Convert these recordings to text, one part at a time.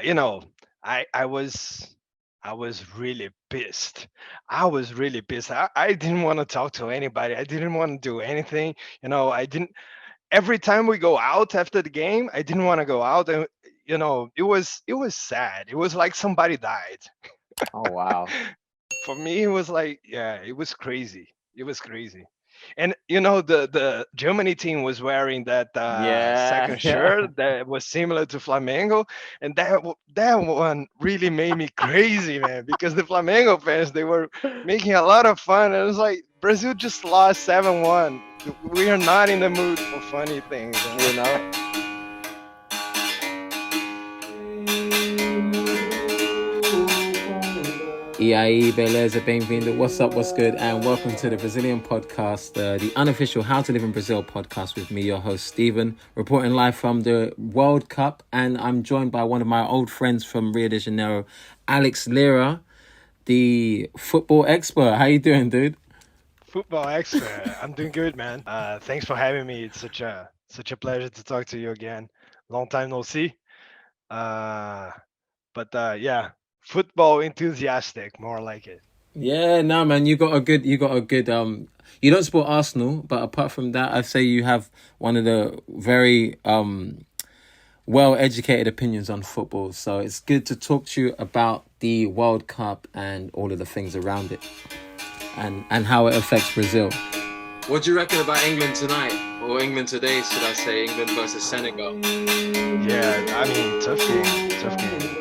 you know, I was really pissed. I was really pissed. I didn't want to talk to anybody. I didn't want to do anything. I didn't. Every time we go out after the game, I didn't want to go out, and it was sad. It was like somebody died. Oh wow. For me, it was like, yeah, it was crazy. It was crazy. And the Germany team was wearing that Yeah, second yeah. shirt that was similar to Flamengo, and that one really made me crazy, man. Because the Flamengo fans, they were making a lot of fun, and it was like Brazil just lost 7-1. We are not in the mood for funny things, You know. E aí, Beleza, vindo. What's up, what's good, and welcome to the Brazilian podcast, the unofficial How to Live in Brazil podcast with me, your host, Stephen, reporting live from the World Cup, and I'm joined by one of my old friends from Rio de Janeiro, Alex Lyra, the football expert. How you doing, dude? Football expert. I'm doing good, man. Thanks for having me. It's such a pleasure to talk to you again. Long time no see. Uh, but yeah, football enthusiastic, more like it. Yeah, no, man, you got a good. You don't support Arsenal, but apart from that, I'd say you have one of the very well educated opinions on football. So it's good to talk to you about the World Cup and all of the things around it, and how it affects Brazil. What do you reckon about England tonight, or England today? Should I say England versus Senegal? Yeah, I mean, tough game, tough game.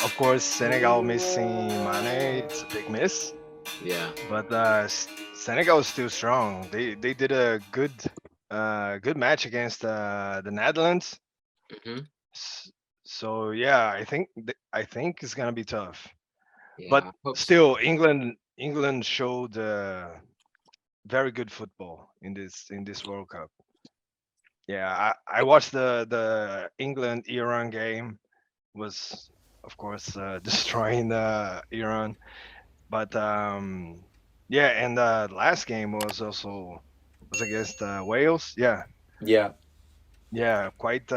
Of course, Senegal missing Mane, it's a big miss. Yeah. But Senegal is still strong. They did a good match against the Netherlands. Hmm. S- So yeah, I think it's gonna be tough. Yeah, But I hope so. still, England showed very good football in this World Cup. Yeah, I watched the England Iran game. Was of course destroying Iran, but yeah, and the last game was against Wales. Yeah, Yeah. yeah, quite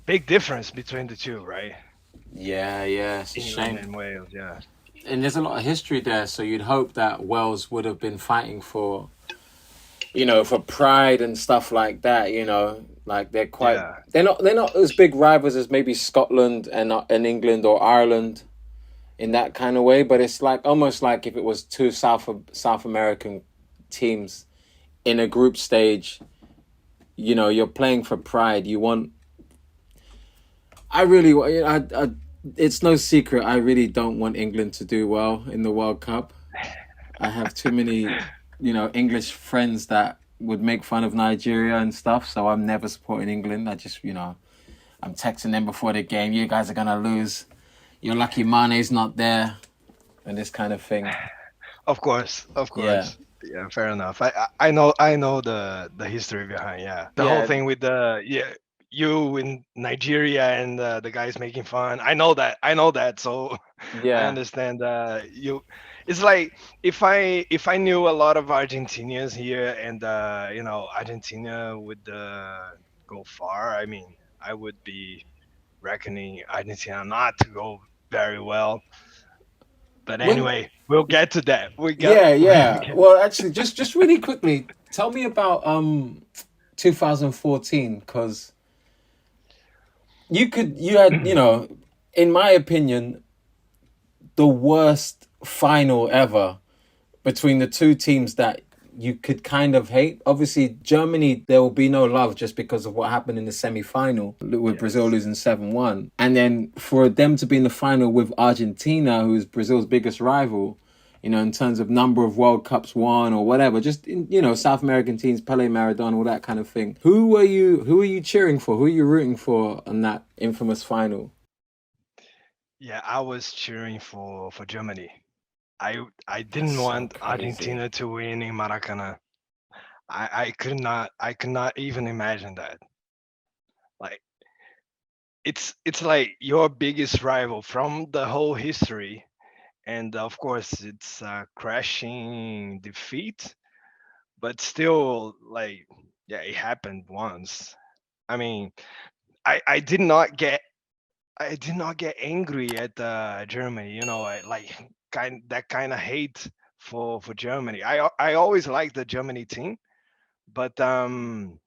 big difference between the two, right? Yeah, yeah, it's a England shame. and Wales. Yeah, And there's a lot of history there, so you'd hope that Wales would have been fighting for, for pride and stuff like that. Like yeah. they're not as big rivals as maybe Scotland and England or Ireland in that kind of way. But it's like almost like if it was two South American teams in a group stage. You're playing for pride. You want. I really, it's no secret. I really don't want England to do well in the World Cup. I have too many, English friends that would make fun of Nigeria and stuff. So I'm never supporting England. I'm texting them before the game. You guys are gonna lose. You're lucky Mane's not there, and this kind of thing. Of course, of Yeah, course. Yeah, fair enough. I know the history behind. Yeah, the whole yeah, thing with the yeah you in Nigeria and the guys making fun. I know that. I know that. So I yeah. understand. You. It's like if I knew a lot of Argentinians here and Argentina would go far. I mean, I would be reckoning Argentina not to go very well. But When, anyway, we'll get to that. We got. yeah, We yeah. get, Well, actually, just really quickly, tell me about 2014, because you had, in my opinion, the worst final ever between the two teams that you could kind of hate. Obviously, Germany, there will be no love just because of what happened in the semi final with Brazil yes. losing 7-1. And then for them to be in the final with Argentina, who's Brazil's biggest rival, in terms of number of World Cups won or whatever, just South American teams, Pele, Maradona, all that kind of thing. Who are you cheering for? Who are you rooting for on that infamous final? Yeah, I was cheering for Germany. I That's didn't so want crazy. Argentina to win in Maracanã. I could not even imagine that. Like it's like your biggest rival from the whole history, and of course it's a crashing defeat, but still, like, yeah, it happened once. I mean, I did not get angry at Germany. That kind of hate for Germany. I always liked the Germany team, but and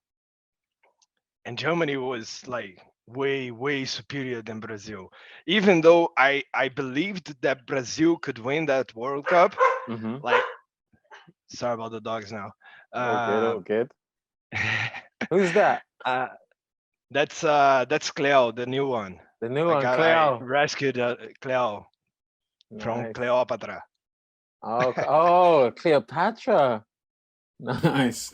Germany was like way superior than Brazil. Even though I believed that Brazil could win that World Cup. Mm-hmm. Like, sorry about the dogs now. All good, Uh, all good. Who's that? uh, that's Cleo, the new one. The new I one, got I Cleo. rescued Cleo from Nice. Cleopatra. Oh, oh, Cleopatra. Nice.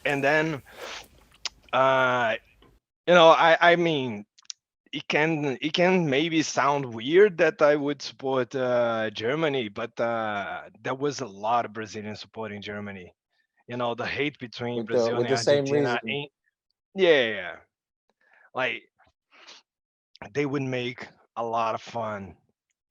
And then uh I mean, it can maybe sound weird that I would support Germany, but there was a lot of Brazilians supporting Germany. The hate between Brazil With and the same Argentina reason. ain't. Yeah, like they would make a lot of fun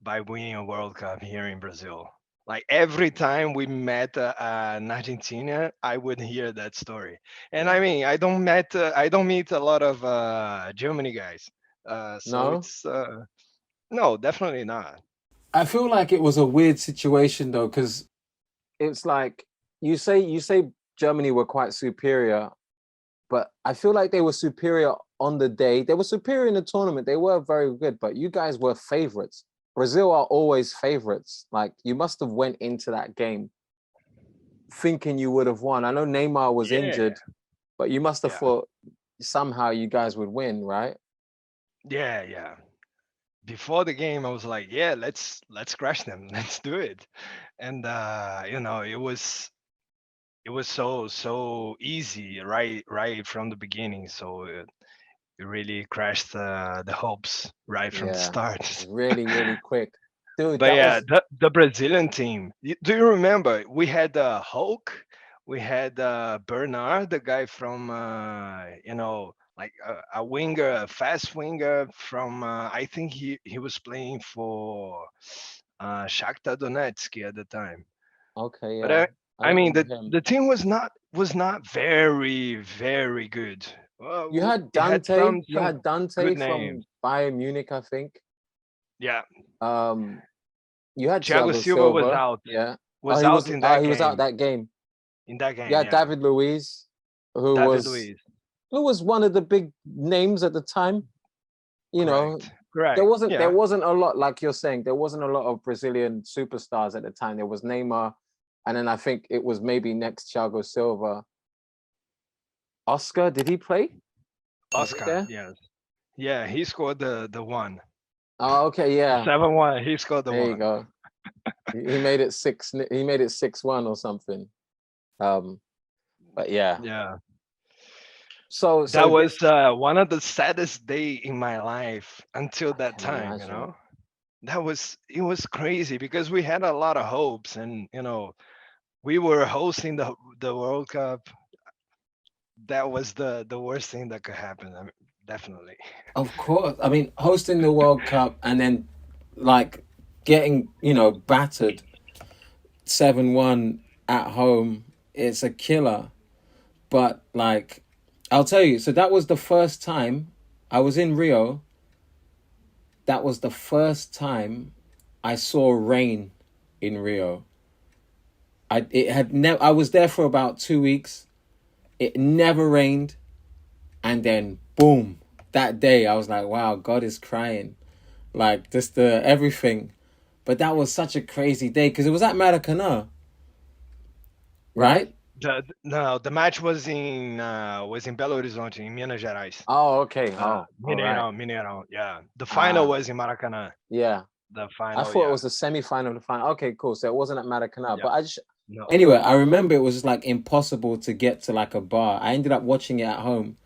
by winning a World Cup here in Brazil. Like every time we met in Argentina, I would hear that story. And I Yeah. mean, I don't meet a lot of Germany guys. So No? it's no, definitely not. I feel like it was a weird situation though, because it's like you say Germany were quite superior, but I feel like they were superior on the day. They were superior in the tournament. They were very good, but you guys were favorites. Brazil are always favorites. Like you must have went into that game thinking you would have won. I know Neymar was Yeah, injured, but you must have yeah, thought somehow you guys would win, right? yeah. Before the game, I was like, yeah, let's crush them, let's do it. And it was so easy right from the beginning. So it really crashed the hopes right from the Yeah. start. Really, really quick. Dude, But that yeah, was the Brazilian team. Do you remember we had Hulk, we had Bernard, the guy from like a winger, a fast winger from I think he was playing for Shakhtar Donetsk at the time. okay, But yeah. I I mean remember the him. the team was not very good. You had It had Dante. some You some had Dante good from names. Bayern Munich, I think. Yeah, Um, you had Thiago Thiago Silva was Silva. out Yeah. Oh, was out in that he was out game. that game. In that You game, had yeah. David Luiz, who David was Luiz. one of the big names at the time. You know, Correct. there Correct. wasn't there Yeah. wasn't a lot, like you're saying, there wasn't a lot of Brazilian superstars at the time. There was Neymar, and then I think it was maybe next Thiago Silva. Oscar, did he play? Was he Oscar, there? yes. Yeah, he scored the one. Oh, okay, The yeah. 7-1, he scored the There you one. go. He made it six. He made it 6-1 or something. Um, but yeah. Yeah. So That was this one of the saddest day in my life until I that can time. imagine. It was crazy because we had a lot of hopes, and we were hosting the World Cup. That was the worst thing that could happen. I mean, definitely. Of course. I mean, hosting the World Cup and then like getting, battered 7-1 at home, it's a killer. But like I'll tell you, so that was the first time I was in Rio. That was the first time I saw rain in Rio. I was there for about 2 weeks. It never rained, and then boom, that day I was like, wow, God is crying, like just the everything. But that was such a crazy day because it was at Maracanã, right? No, the match was in Belo Horizonte, in Minas Gerais. Oh, okay. Oh, all right. Mineirão. Yeah, the final Ah, was in Maracanã. yeah. The I final, thought it yeah, was the semi-final, the final. Okay, cool. So it wasn't at Maracanã, yeah. but I just No, anyway, I remember it was just like impossible to get to like a bar. I ended up watching it at home.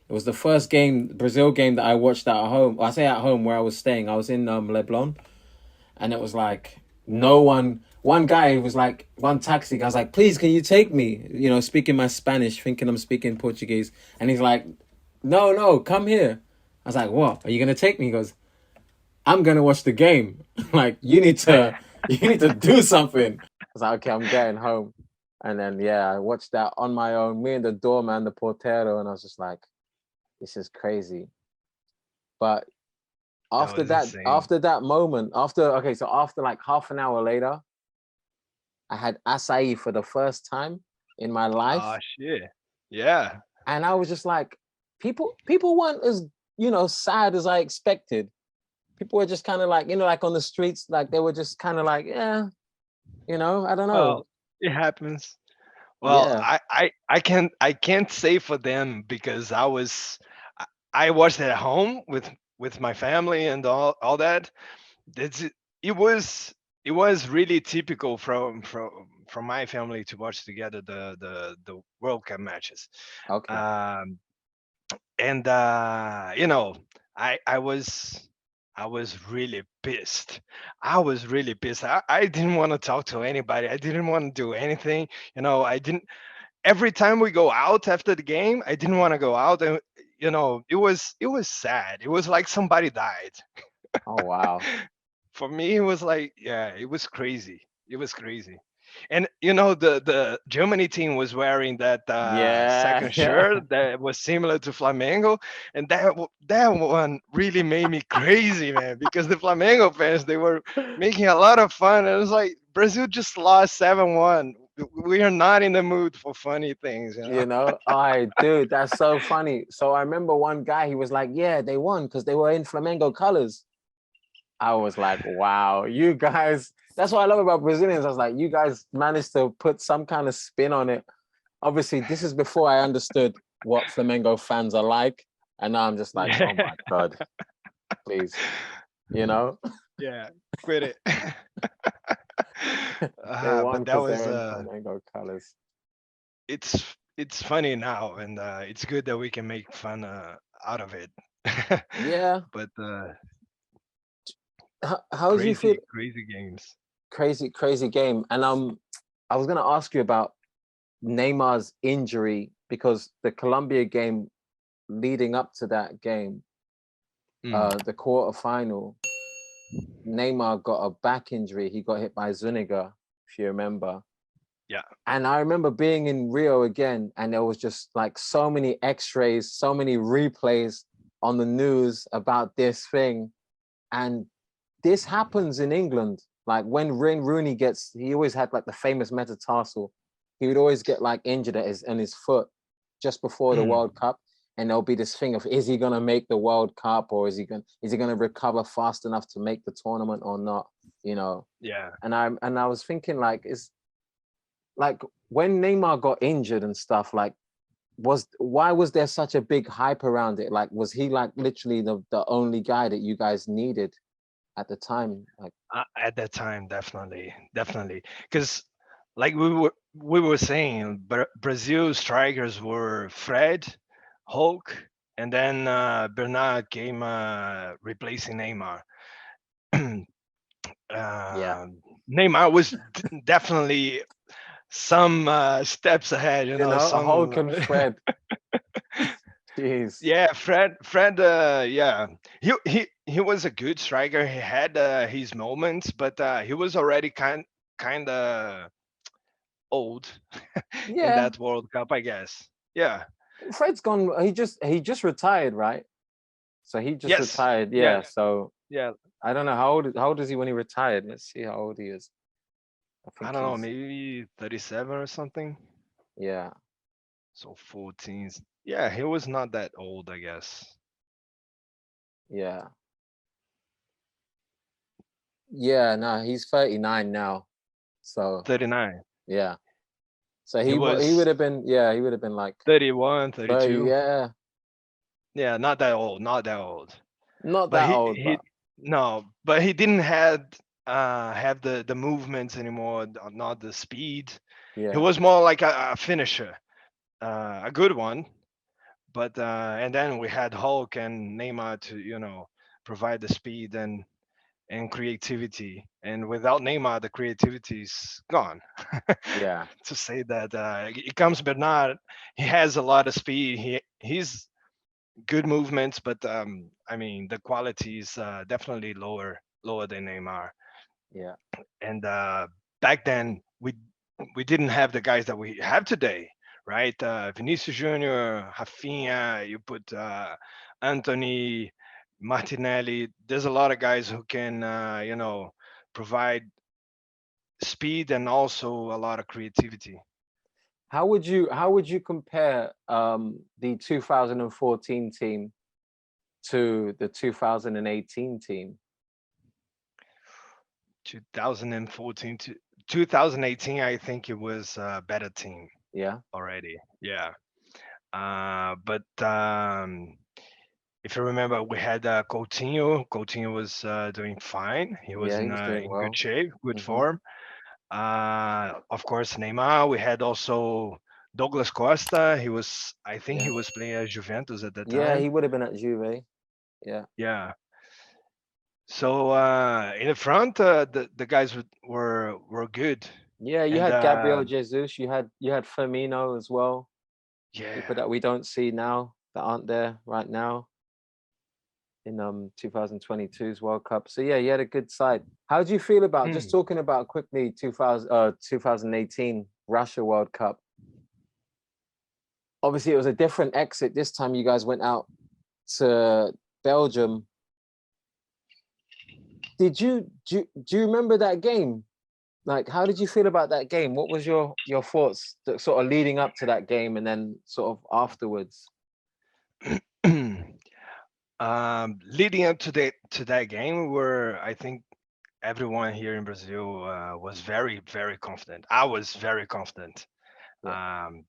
It was the first Brazil game that I watched at home. I say at home where I was staying. I was in Leblon, and it was like no one. One guy was like, one taxi guy was like, please, can you take me? Speaking my Spanish, thinking I'm speaking Portuguese, and he's like, no, no, come here. I was like, what? Are you gonna take me? He goes, I'm gonna watch the game. Like you need to do something. I was like, okay, I'm getting home. And then yeah, I watched that on my own. Me and the doorman, the portero, and I was just like, This is crazy. But That was insane. after that moment, after okay, so after like half an hour later, I had acai for the first time in my Oh life, shit. Yeah. and I was just like, people weren't as sad as I expected. People were just kind of like like on the streets, like they were just kind of like, yeah, I don't know, Well, it happens. Well, yeah, I can't say for them because I I watched it at home with my family and all that. It's, it was really typical from my family to watch together the World Cup matches. okay, Um, and I was really pissed. I was really pissed. I didn't want to talk to anybody. I didn't want to do anything. I didn't. Every time we go out after the game, I didn't want to go out, and it was sad. It was like somebody died. oh wow, For me, it was like, yeah, it was crazy. It was crazy. And the Germany team was wearing that yeah, second yeah, shirt that was similar to Flamengo, and that one really made me crazy, man. Because the Flamengo fans, they were making a lot of fun, and it was like, Brazil just lost 7-1. We are not in the mood for funny things. I dude, that's so funny. So I remember one guy, he was like, yeah, they won because they were in Flamengo colors. I was like, wow, you guys, that's what I love about Brazilians. I was like, you guys managed to put some kind of spin on it. Obviously, this is before I understood what Flamengo fans are like. And now I'm just like, oh Yeah, my God, please, you know, yeah, quit it. they won But that because was they're in Flamengo colors. it's funny now, and it's good that we can make fun out of it. Yeah. But How do you feel? crazy, crazy games. Crazy, crazy game. And I was gonna ask you about Neymar's injury because the Colombia game leading up to that game, Mm, the quarterfinal, Neymar got a back injury. He got hit by Zuniga, if you remember. yeah. And I remember being in Rio again, and there was just like so many X-rays, so many replays on the news about this thing. And this happens in England. Like when Wayne Rooney he always had like the famous metatarsal. He would always get like injured in his foot just before the Mm, World Cup, and there'll be this thing of is he gonna make the World Cup or is he gonna recover fast enough to make the tournament or not? You know. yeah. And I was thinking like is like when Neymar got injured and stuff like why was there such a big hype around it? Like was he like literally the only guy that you guys needed at the time? Like At that time, definitely, definitely, because like we were saying, Brazil strikers were Fred, Hulk, and then Bernard came replacing Neymar. yeah. uh, Neymar was definitely some steps ahead. Hulk Some and Fred. Jeez. yeah, Fred. Yeah, he was a good striker. He had his moments, but he was already kind of old in Yeah. that World Cup, I guess. Yeah. Fred's gone. He just retired, right? So he just Yes. retired. Yeah. Yeah. So Yeah. I don't know how old is he when he retired? Let's see how old he is. I I think don't know, he's maybe 37 or something. yeah. So 14. Yeah, he was not that old, I guess. Yeah. Yeah, no, he's 39 now. So 39. yeah. So He he would was have been yeah, he would have been like 31, 30, 32. yeah. Yeah, not that old, not that old. Not But that he old, he but no, but he didn't have the movements anymore, not the speed. He yeah. was more like a finisher, a good one. But and then we had Hulk and Neymar to provide the speed and creativity. And without Neymar, the creativity is gone. Yeah. To say that it comes Bernard, he has a lot of speed. He's good movements, but I mean the quality is definitely lower than Neymar. Yeah. And back then we didn't have the guys that we have today, right? Vinicius Junior, Rafinha, you put Anthony, Martinelli. There's a lot of guys who can, provide speed and also a lot of creativity. How would you compare the 2014 team to the 2018 team? 2014 to 2018, I think it was a better team Yeah, already. Yeah. But if you remember, we had Coutinho. Coutinho was doing fine. He was yeah, he was doing in good well. shape, good Hmm. form. Of course, Neymar. We had also Douglas Costa. I think Yeah, he was playing at Juventus at that yeah, time. he would have been at Juve. Yeah, Yeah. So in the front, the guys were good, yeah. You and had Gabriel Jesus. You had Firmino as well. People yeah. that we don't see now that aren't there right now in 2022's World Cup. So yeah, you had a good side. How do you feel about just Hmm. talking about quickly 2018 Russia World Cup? Obviously, it was a different exit. This time, you guys went out to Belgium. Do you remember that game? Like, how did you feel about that game? What was your thoughts sort of leading up to that game and then sort of afterwards? Leading up to that game, where I think everyone here in Brazil was very very confident. I was very confident. Yeah, Um,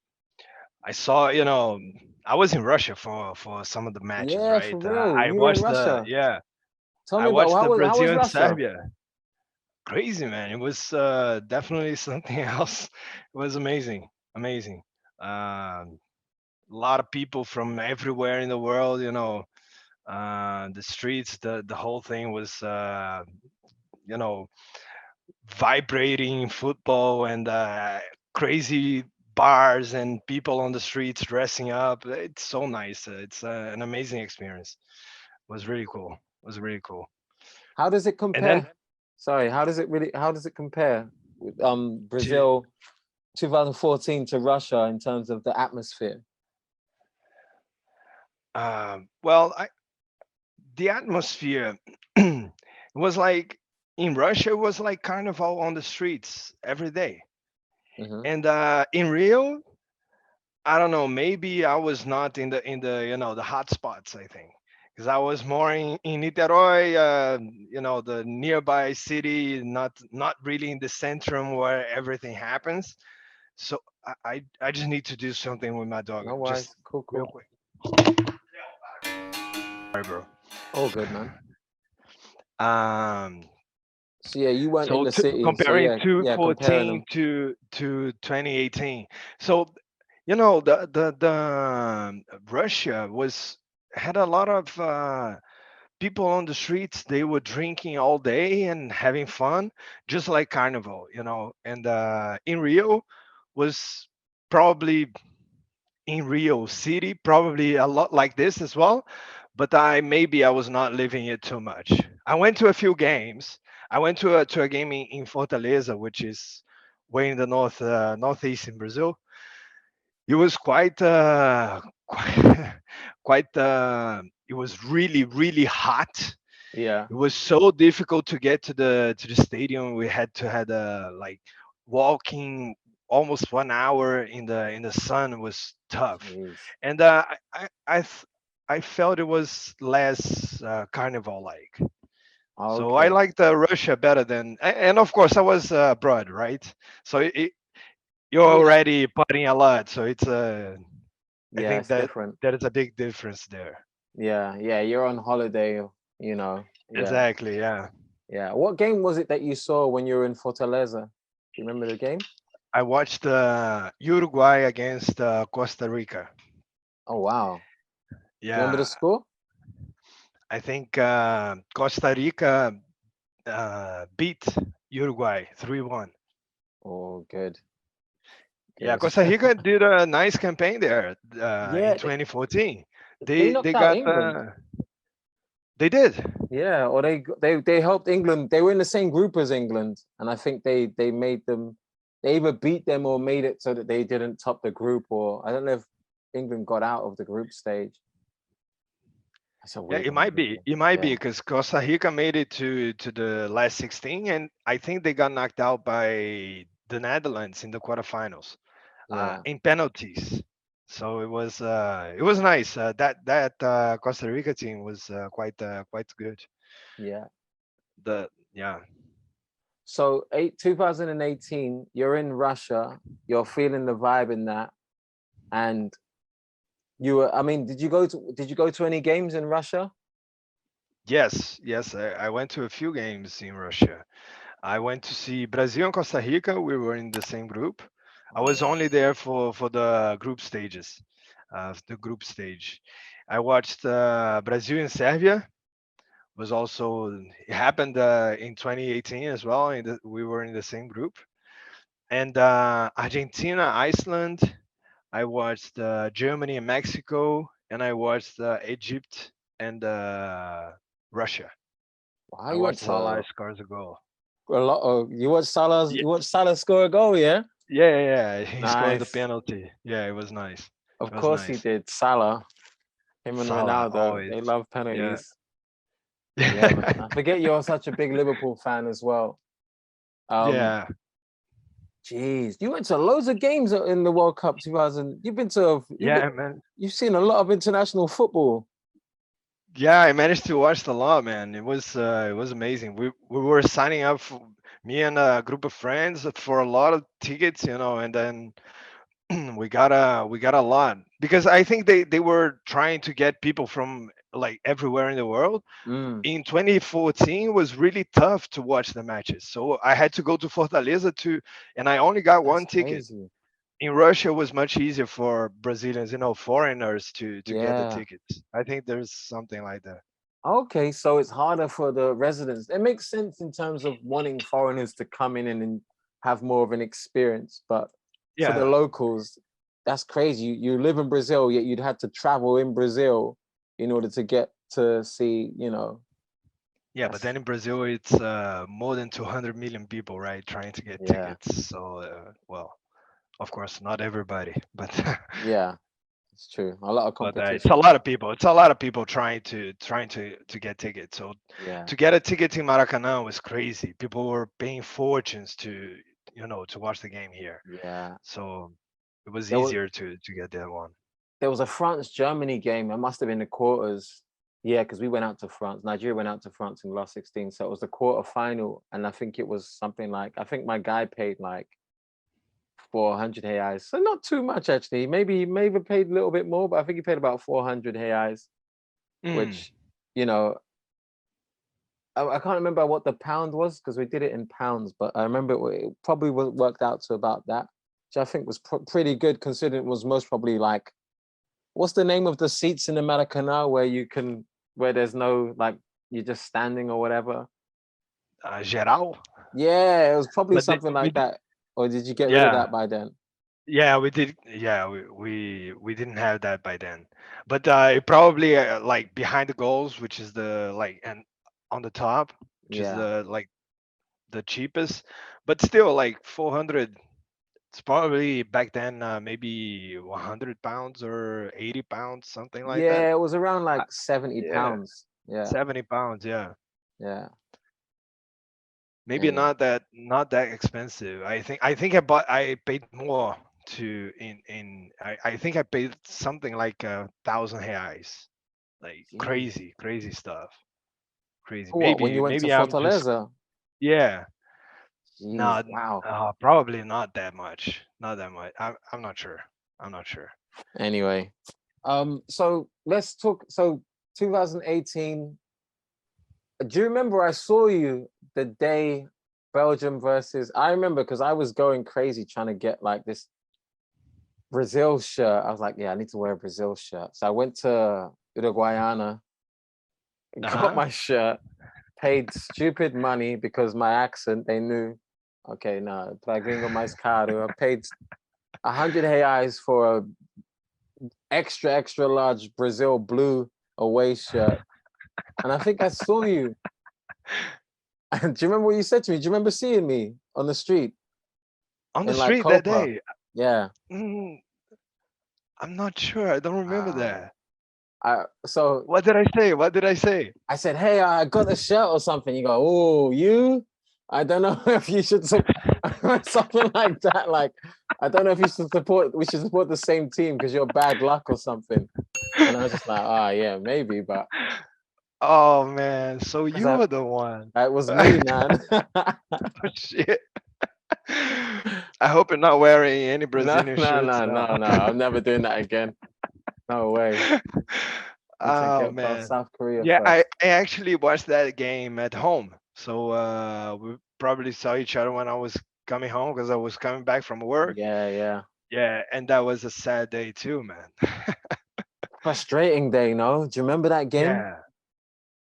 I saw, I was in Russia for some of the matches, yeah, for right? real. I You were in watched the Russia. yeah, Tell I me about watched the how was Brazil and Russia? Serbia. Crazy, man. It was definitely something else. It was amazing, amazing. A lot of people from everywhere in the world, the streets, the whole thing was you know vibrating football and crazy bars and people on the streets dressing up. It's so nice. It's an amazing experience. It was really cool. It was really cool. How does it And then compare? Sorry, how does it compare with to Brazil 2014 to Russia in terms of the atmosphere? well, the atmosphere was like in Russia. It was like carnival on the streets every day. Hmm. And in Rio, I don't know. Maybe I was not in the the hot spots. I think because I was more in Niteroi, the nearby city, not really in the centrum where everything happens. So I just need to do something with my dog. No Just worries. Cool, real cool. quick. Sorry, bro. All good, man. Um. So yeah, you weren't in So the city. So comparing yeah, yeah, comparing 2014 them. to 2018. So the Russia was had a lot of people on the streets. They were drinking all day and having fun, just like Carnival, And in Rio was probably in Rio City, probably a lot like this as well. But I was not living it too much. I went to a few games. I went to a game in Fortaleza, which is way in the northeast in Brazil. It was quite quite, quite it was really really hot. Yeah. It was so difficult to get to the stadium. We had to had like walking almost 1 hour in the sun was tough, Jeez. and I felt it was less carnival like. So I Okay. liked Russia better and of course I was abroad, right? So you're Yeah. already partying a lot, so I Yeah, think it's different. that is a big difference there. Yeah, yeah. You're on holiday, you know. Yeah, Exactly, yeah. yeah. What game was it that you saw when you were in Fortaleza? Do you remember the game? I watched Uruguay against Costa Rica. Oh wow. Do you remember the Yeah, score? I think Costa Rica beat Uruguay 3-1. Oh, good, Yeah, good. Costa Rica did a nice campaign there in Yeah, 2014. they They knocked they out got England. they did. Yeah, or they helped England. They were in the same group as England, and I think they made them. they either beat them or made it so that they didn't top the group, or I don't know if England got out of the group stage. That's a Yeah, weird it one. might be. It might be Yeah, because Costa Rica made it to the last 16, and I think they got knocked out by the Netherlands in the quarterfinals, yeah, in penalties. So it was nice. That Costa Rica team was quite good. yeah. Yeah. So 2018, you're in Russia, you're feeling the vibe in that, and you were. I mean, did you go to any games in Russia? Yes, yes. I went to a few games in Russia. I went to see Brazil and Costa Rica. We were in the same group. I Oh was yeah. only there for the group stages, the group stage. I watched Brazil and Serbia. Was also it happened in 2018 as well. We were in the same group. And Argentina, Iceland. I watched Germany and Mexico, and I watched Egypt and Russia. Wow, I you went watched to Salah scores a goal. a lot of. Yeah, You watched Salah score a goal, yeah. yeah. He scored the Nice. penalty. Yeah, it was nice. Of It was course he nice. did. Salah, him and Salah Ronaldo, always. they love Yeah. penalties. Yeah, but I forget you're such a big Liverpool fan as well. Um, Yeah. Jeez, you went to loads of games in the World Cup 2000. Yeah, man. You've seen a lot of international football. Yeah, I managed to watch a lot, man. It was amazing. We were signing up for me and a group of friends for a lot of tickets, and then we got a lot because I think they were trying to get people from like everywhere in the world. Mm, In 2014 was really tough to watch the matches, so I had to go to Fortaleza to, and I only got that's one ticket. crazy. In Russia, it was much easier for Brazilians, foreigners to get the Yeah. tickets. I think there's something like that. Okay, so it's harder for the residents. It makes sense in terms of wanting foreigners to come in and have more of an experience, but for the Yeah, locals, that's crazy. You live in Brazil, yet you'd have to travel in Brazil in order to get to see, yeah, but that's then in Brazil, it's more than 200 million people, right, trying to get yeah, tickets. So, well, of course, not everybody, but yeah, it's true. A lot of it's a competition. lot of people. It's a lot of people trying to get tickets. So Yeah, to get a ticket in Maracanã was crazy. People were paying fortunes to to watch the game here. yeah. So it was There was easier to get that one. there was a France Germany game. It must have been the quarters. Yeah, because we went out to France. Nigeria went out to France in the last 16. So it was the quarter final. And I think it was something like, I think my guy paid like 400 reais. So not too much actually. Maybe he may have paid a little bit more, but I think he paid about 400 reais, Mm. which, you know, I can't remember what the pound was because we did it in pounds, but I remember it probably worked out to about that, which I think was pretty good considering it was most probably like, what's the name of the seats in the Maracanã where there's no like you're just standing or whatever? Geral, Yeah, it was probably but something like that. Or did you get rid of yeah, that by then? yeah, we did. Yeah, we didn't have that by then, but it probably like behind the goals, which is the like and on the top, which is Yeah. the cheapest, but still like 400. It's probably back then maybe 100 pounds or 80 pounds, something like that. Yeah, it was around Uh, like 70 yeah, pounds. Yeah, 70 pounds. Yeah, yeah. maybe Anyway. not that expensive. I think I paid more to I think I paid something like 1,000 reais, like Jeez. crazy stuff, crazy. For what? When you went to Maybe I'm just Fortaleza? yeah. Jeez, No, wow. probably not that much. Not that much. I'm not sure. I'm not sure. Anyway. So let's talk. So 2018. Do you remember I saw you the day Belgium versus? I remember because I was going crazy trying to get like this Brazil shirt. I was like, yeah, I need to wear a Brazil shirt. So I went to Uruguayana, Uh got huh. my shirt, paid stupid money because my accent, they knew, okay, no, para gringo mais caro. I paid 100 reais for a extra large Brazil blue away shirt. And I think I saw you. Do you remember what you said to me? Do you remember seeing me on the street? On the in like street that Copa. day. Yeah. Mm, I'm not sure. I don't remember Uh, that. so What did I say? What did I say? I said, "Hey, I got a shirt or something." You go, "Oh, you? I don't know if you should something like that. Like, I don't know if you should support. We should support the same team because you're bad luck or something." And I was just like, "Ah, yeah, maybe," but Oh man, so because you were the one. it was me, man. Oh, shit. I hope you're not wearing any No, Brazilian no, shirts no, now. no, no. I'm never doing that again. No way. Need to Oh get past man. South Korea Yeah, I, first. I actually watched that game at home. So we probably saw each other when I was coming home because I was coming back from work. Yeah, yeah. Yeah, and that was a sad day too, man. Frustrating day, no? Do you remember that game? Yeah,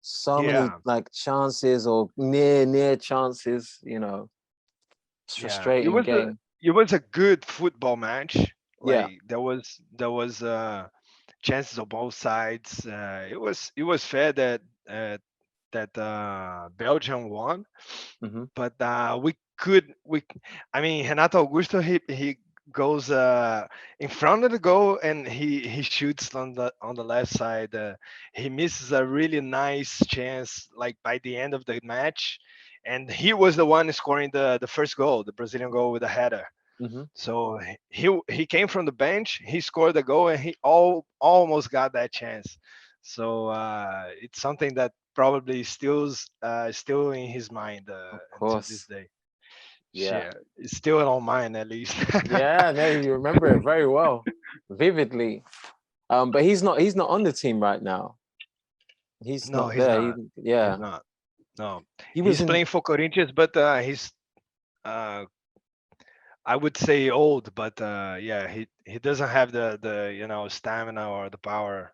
So many yeah, like chances or near chances, It's yeah. It frustrating was a game. it was a good football match. Yeah. Like there was chances on both sides. It was fair that Belgium won, Hmm. but we I mean Renato Augusto, he goes in front of the goal and he shoots on the left side. He misses a really nice chance like by the end of the match, and he was the one scoring the first goal, the Brazilian goal with a header. Hmm. So he came from the bench, he scored the goal, and he almost got that chance. So it's something that probably still in his mind Of until this course. day. Yeah. Shit, it's still on mine at least. Yeah, no, you remember it very well, vividly. But he's not on the team right now. He's No, not he's there. not. He's Yeah. not. No, He was he's in playing for Corinthians, but he's uh, I would say old, but yeah, he doesn't have the stamina or the power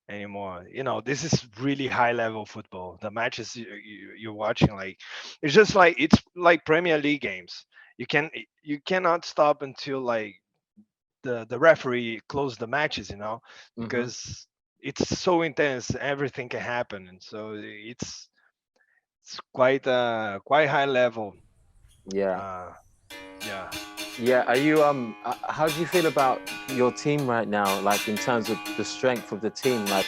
anymore. This is really high level football. The matches you're watching, like it's like Premier League games. You can you cannot stop until like the referee close the matches, hmm. because it's so intense. Everything can happen, and so it's quite high level. Yeah. Uh, yeah. Yeah, are you how do you feel about your team right now, like in terms of the strength of the team? Like